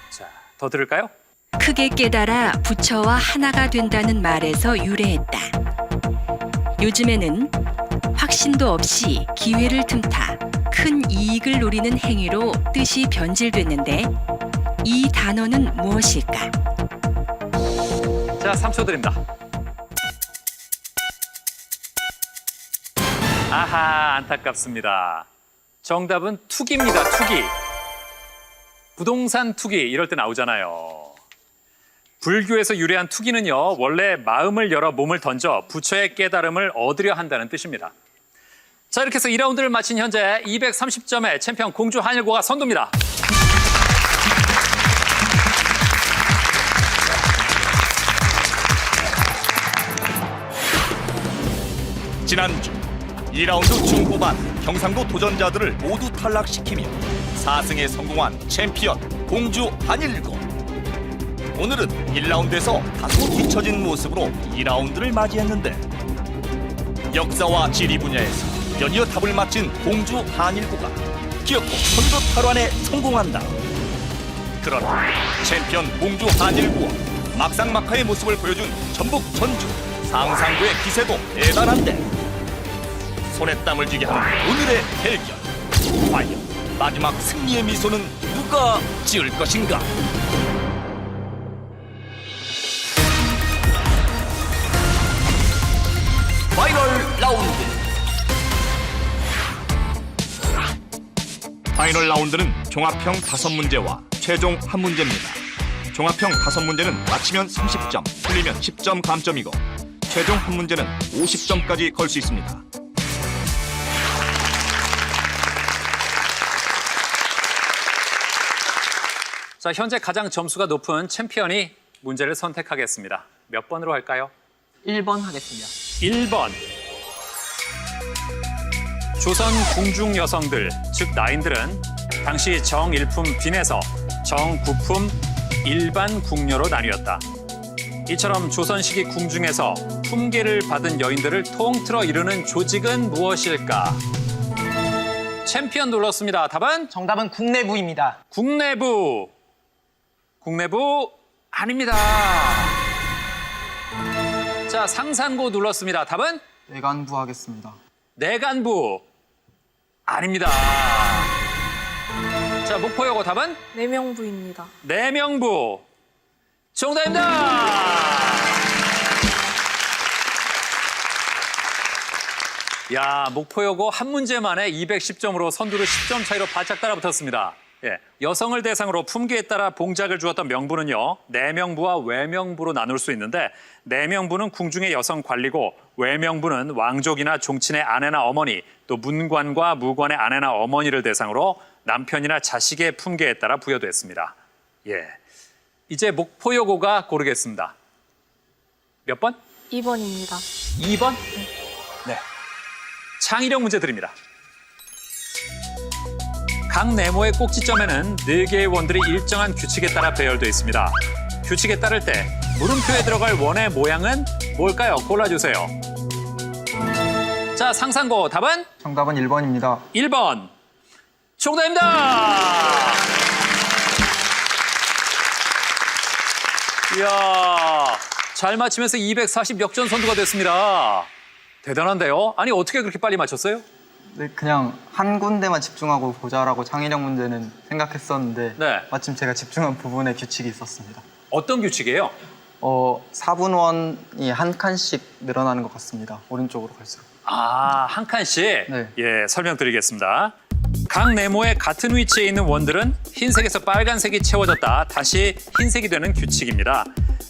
자, 더 들을까요?
크게 깨달아 부처와 하나가 된다는 말에서 유래했다. 요즘에는 확신도 없이 기회를 틈타 큰 이익을 노리는 행위로 뜻이 변질됐는데 이 단어는 무엇일까?
자, 3초 드립니다. 아하, 안타깝습니다. 정답은 투기입니다, 투기. 부동산 투기, 이럴 때 나오잖아요. 불교에서 유래한 투기는요, 원래 마음을 열어 몸을 던져 부처의 깨달음을 얻으려 한다는 뜻입니다. 자, 이렇게 해서 2라운드를 마친 현재 230점의 챔피언 공주 한일고가 선두입니다.
지난주 2라운드 중후반 경상도 도전자들을 모두 탈락시키며 4승에 성공한 챔피언 공주 한일고. 오늘은 1라운드에서 다소 뒤처진 모습으로 2라운드를 맞이했는데 역사와 지리 분야에서 연이어 답을 맞힌 공주 한일고가 기어코 선두 탈환에 성공한다. 그러나 챔피언 공주 한일고와 막상막하의 모습을 보여준 전북 전주 상상구의 기세도 대단한데 손에 땀을 쥐게 하는 오늘의 대결. 과연 마지막 승리의 미소는 누가 지을 것인가? 파이널 라운드. 파이널 라운드는 종합형 5문제와 최종 1문제입니다. 종합형 5문제는 맞히면 30점, 틀리면 10점 감점이고 최종 1문제는 50점까지 걸 수 있습니다.
자, 현재 가장 점수가 높은 챔피언이 문제를 선택하겠습니다. 몇 번으로 할까요?
1번 하겠습니다.
1번. 조선 궁중 여성들, 즉 나인들은 당시 정일품 빈에서 정부품 일반 궁녀로 나뉘었다. 이처럼 조선시기 궁중에서 품계를 받은 여인들을 통틀어 이루는 조직은 무엇일까? 챔피언 눌렀습니다. 답은?
정답은 국내부입니다.
국내부. 국내부 아닙니다. 자, 상산고 눌렀습니다. 답은?
내관부 하겠습니다.
내관부 아닙니다. 자, 목포여고 답은?
내명부입니다.
내명부 정답입니다. 야, 목포여고 한 문제 만에 210점으로 선두를 10점 차이로 바짝 따라붙었습니다. 예, 여성을 대상으로 품계에 따라 봉작을 주었던 명부는요, 내명부와 외명부로 나눌 수 있는데 내명부는 궁중의 여성 관리고 외명부는 왕족이나 종친의 아내나 어머니, 또 문관과 무관의 아내나 어머니를 대상으로 남편이나 자식의 품계에 따라 부여됐습니다. 예, 이제 목포여고가 고르겠습니다. 몇 번?
2번입니다.
2번? 네. 창의력 문제 드립니다. 각 네모의 꼭지점에는 4개의 원들이 일정한 규칙에 따라 배열되어 있습니다. 규칙에 따를 때 물음표에 들어갈 원의 모양은 뭘까요? 골라주세요. 자, 상상고 답은?
정답은 1번입니다.
1번. 정답입니다. 이야, 잘 맞히면서 240 역전 선두가 됐습니다. 대단한데요? 아니, 어떻게 그렇게 빨리 맞췄어요?
네, 그냥 한 군데만 집중하고 보자라고 창의력 문제는 생각했었는데
네.
마침 제가 집중한 부분에 규칙이 있었습니다.
어떤 규칙이에요?
4분원이 한 칸씩 늘어나는 것 같습니다. 오른쪽으로 갈수록.
아, 한 칸씩?
네.
예, 설명드리겠습니다. 각 네모의 같은 위치에 있는 원들은 흰색에서 빨간색이 채워졌다 다시 흰색이 되는 규칙입니다.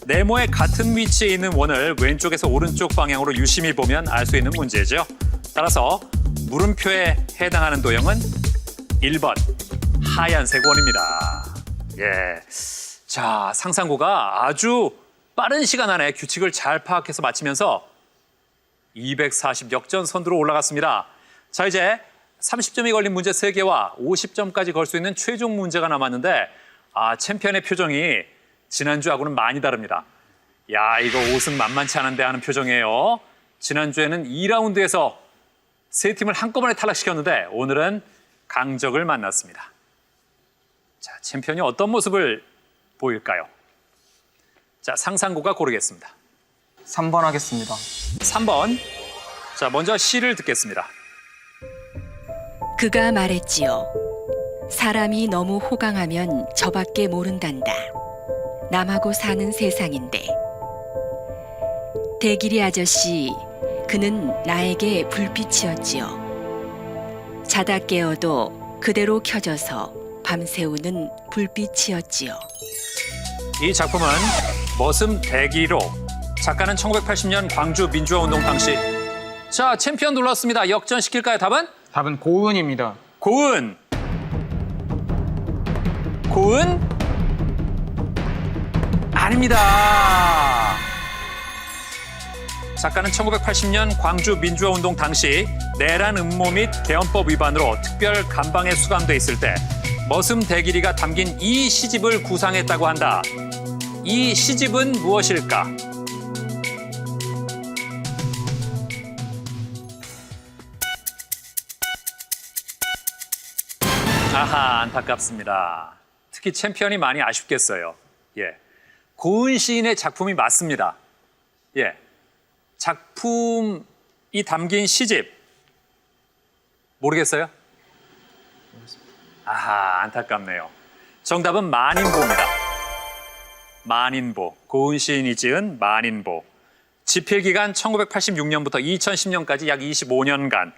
네모의 같은 위치에 있는 원을 왼쪽에서 오른쪽 방향으로 유심히 보면 알 수 있는 문제죠. 따라서 물음표에 해당하는 도형은 1번 하얀색 원입니다. 예, 자, 상상고가 아주 빠른 시간 안에 규칙을 잘 파악해서 맞히면서 240 역전 선두로 올라갔습니다. 자, 이제 30점이 걸린 문제 3개와 50점까지 걸 수 있는 최종 문제가 남았는데 챔피언의 표정이 지난주하고는 많이 다릅니다. 야, 이거 5승 만만치 않은데 하는 표정이에요. 지난주에는 2라운드에서 3팀을 한꺼번에 탈락시켰는데 오늘은 강적을 만났습니다. 자, 챔피언이 어떤 모습을 보일까요? 자, 상상고가 고르겠습니다.
3번 하겠습니다.
3번. 자, 먼저 시를 듣겠습니다.
그가 말했지요. 사람이 너무 호강하면 저밖에 모른단다. 남하고 사는 세상인데. 대길이 아저씨, 그는 나에게 불빛이었지요. 자다 깨어도 그대로 켜져서 밤새우는 불빛이었지요.
이 작품은 머슴 대기로 작가는 1980년 광주 민주화운동 당시 자 챔피언 눌렀습니다. 역전시킬까요? 답은?
답은 고은입니다.
고은. 고은? 아닙니다. 작가는 1980년 광주 민주화운동 당시 내란 음모 및 개헌법 위반으로 특별 감방에 수감돼 있을 때 머슴 대길이가 담긴 이 시집을 구상했다고 한다. 이 시집은 무엇일까? 아하, 안타깝습니다. 특히 챔피언이 많이 아쉽겠어요. 예, 고은 시인의 작품이 맞습니다. 예, 작품이 담긴 시집 모르겠어요? 아하, 안타깝네요. 정답은 만인보입니다. 만인보, 고은 시인이 지은 만인보. 집필기간 1986년부터 2010년까지 약 25년간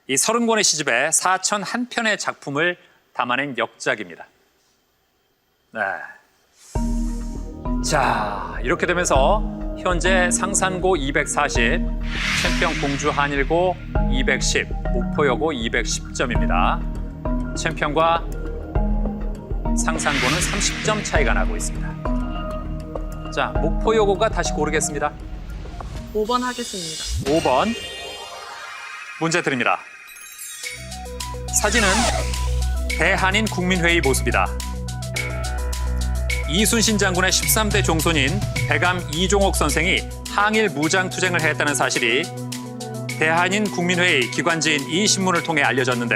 이 30권의 시집에 4,001편의 작품을 담아낸 역작입니다. 네. 자, 이렇게 되면서 현재 상산고 240, 챔피언 공주 한일고 210, 목포여고 210점입니다. 챔피언과 상산고는 30점 차이가 나고 있습니다. 자, 목포여고가 다시 고르겠습니다.
5번 하겠습니다.
5번 문제 드립니다. 사진은 대한인 국민회의 모습이다. 이순신 장군의 13대 종손인 대감 이종옥 선생이 항일 무장투쟁을 했다는 사실이 대한인 국민회의 기관지인 이 신문을 통해 알려졌는데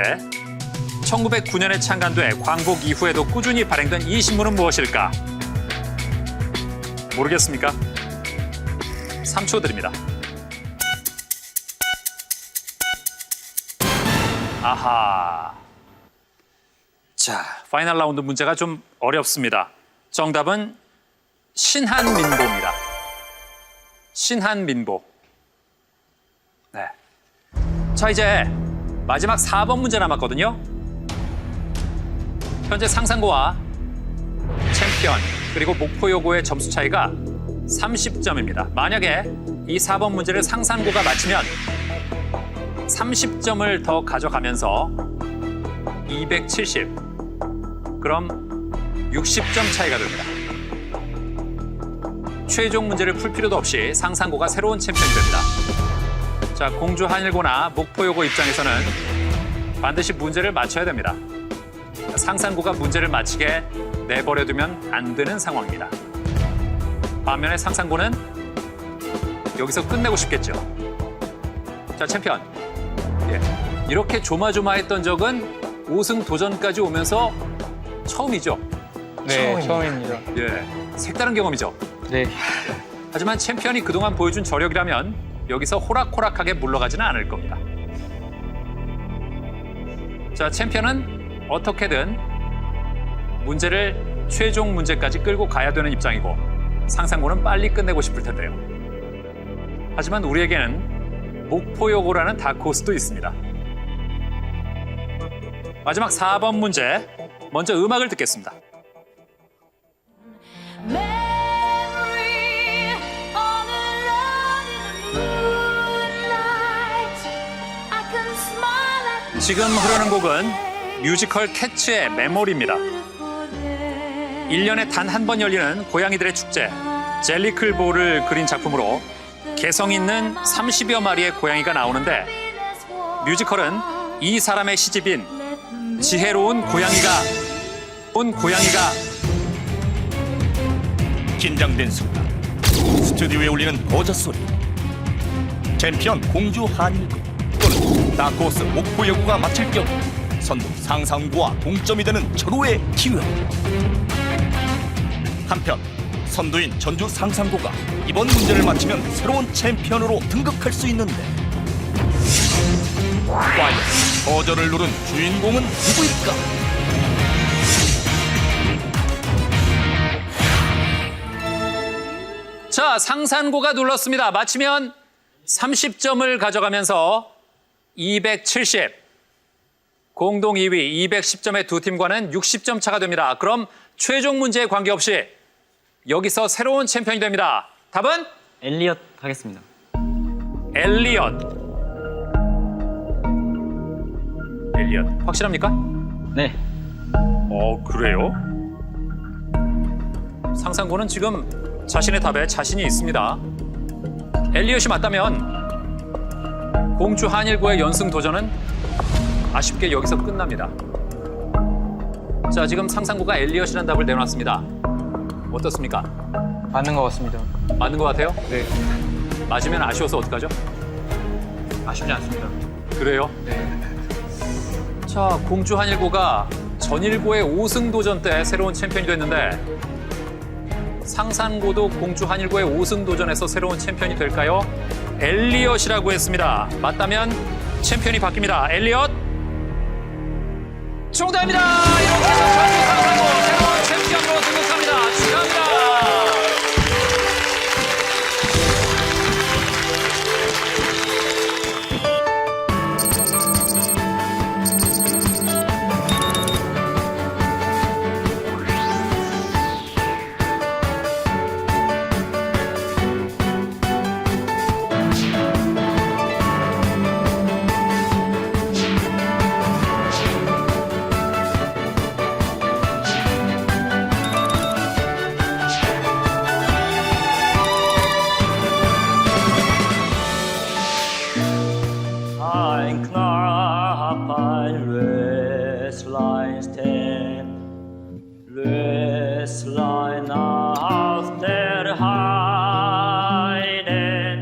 1909년에 창간돼 광복 이후에도 꾸준히 발행된 이 신문은 무엇일까? 모르겠습니까? 3초 드립니다. 아하. 자, 파이널 라운드 문제가 좀 어렵습니다. 정답은 신한민보입니다. 신한민보. 네. 자, 이제 마지막 4번 문제 남았거든요. 현재 상산고와 챔피언 그리고 목포여고의 점수 차이가 30점입니다. 만약에 이 4번 문제를 상산고가 맞히면 30점을 더 가져가면서 270, 그럼 60점 차이가 됩니다. 최종 문제를 풀 필요도 없이 상산고가 새로운 챔피언이 됩니다. 자, 공주 한일고나 목포여고 입장에서는 반드시 문제를 맞춰야 됩니다. 상산고가 문제를 맞히게 내버려두면 안 되는 상황입니다. 반면에 상산고는 여기서 끝내고 싶겠죠. 자, 챔피언. 예, 이렇게 조마조마했던 적은 5승 도전까지 오면서 처음이죠.
네, 처음입니다.
예, 색다른 경험이죠.
네.
하지만 챔피언이 그동안 보여준 저력이라면 여기서 호락호락하게 물러가지는 않을 겁니다. 자, 챔피언은 어떻게든 문제를 최종 문제까지 끌고 가야 되는 입장이고 상산고는 빨리 끝내고 싶을 텐데요. 하지만 우리에게는 목포여고라는 다크호스도 있습니다. 마지막 4번 문제, 먼저 음악을 듣겠습니다. 지금 흐르는 곡은 뮤지컬 캐츠의 메모리입니다. 1년에 단 한 번 열리는 고양이들의 축제, 젤리클볼을 그린 작품으로 개성 있는 30여 마리의 고양이가 나오는데 뮤지컬은 이 사람의 시집인 지혜로운 고양이가
긴장된 순간 스튜디오에 울리는 버저 소리. 챔피언 공주 한일고 또는 다크호스 목포여고가 맞힐 경우 선두 상산고와 동점이 되는 절호의 기회. 한편 선두인 전주 상산고가 이번 문제를 맞히면 새로운 챔피언으로 등극할 수 있는데 과연 버저를 누른 주인공은 누구일까?
자, 상산고가 눌렀습니다. 맞히면 30점을 가져가면서 270. 공동 2위 210점의 두 팀과는 60점 차가 됩니다. 그럼 최종 문제에 관계없이 여기서 새로운 챔피언이 됩니다. 답은?
엘리엇 하겠습니다.
엘리엇. 엘리엇. 확실합니까?
네.
그래요? 상상고는 지금 자신의 답에 자신이 있습니다. 엘리엇이 맞다면 공주 한일고의 연승 도전은 아쉽게 여기서 끝납니다. 자, 지금 상상고가 엘리엇이라는 답을 내놨습니다. 어떻습니까?
맞는 것 같습니다.
맞는 것 같아요?
네.
맞으면 아쉬워서 어떡하죠?
아쉽지 않습니다.
그래요?
네.
자, 공주 한일고가 전일고의 5승 도전 때 새로운 챔피언이 됐는데 상산고도 공주 한일고의 5승 도전에서 새로운 챔피언이 될까요? 엘리엇이라고 했습니다. 맞다면 챔피언이 바뀝니다. 엘리엇 정답입니다. 이렇게 해서 전주 상산고 새로운 챔피언으로 등극합니다. 축하합니다.
Ein Knopf, ein Röslein steht, Röslein auf der Heide.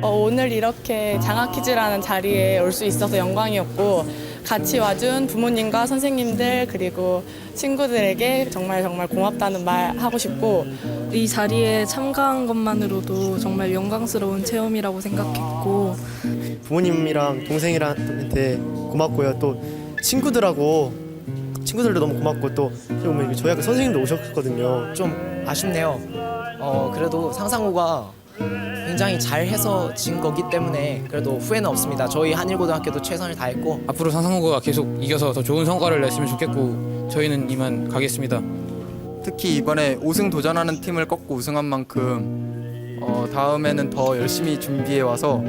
오늘 이렇게 장학 퀴즈라는 자리에 올 수 있어서 영광이었고 같이 와준 부모님과 선생님들 그리고 친구들에게 정말 고맙다는 말 하고 싶고
이 자리에 참가한 것만으로도 정말 영광스러운 체험이라고 생각했고
부모님이랑 동생이랑한테 고맙고요. 또 친구들도 너무 고맙고 또 보면 저희 학교 선생님도 오셨거든요.
좀 아쉽네요. 그래도 상상고가 굉장히 잘해서 진 거기 때문에 그래도 후회는 없습니다. 저희 한일고등학교도 최선을 다했고
앞으로 상상고가 계속 이겨서 더 좋은 성과를 냈으면 좋겠고 저희는 이만 가겠습니다.
특히 이번에 5승 도전하는 팀을 꺾고 우승한 만큼 다음에는 더 열심히 준비해 와서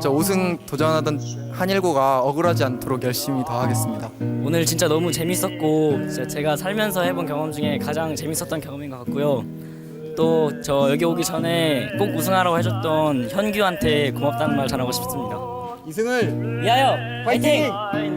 저 5승 도전하던 한일고가 억울하지 않도록 열심히 더 하겠습니다.
오늘 진짜 너무 재밌었고 제가 살면서 해본 경험 중에 가장 재밌었던 경험인 것 같고요. 또 저 여기 오기 전에 꼭 우승하라고 해줬던 현규한테 고맙다는 말 전하고 싶습니다.
이승을
위하여 화이팅!
화이팅!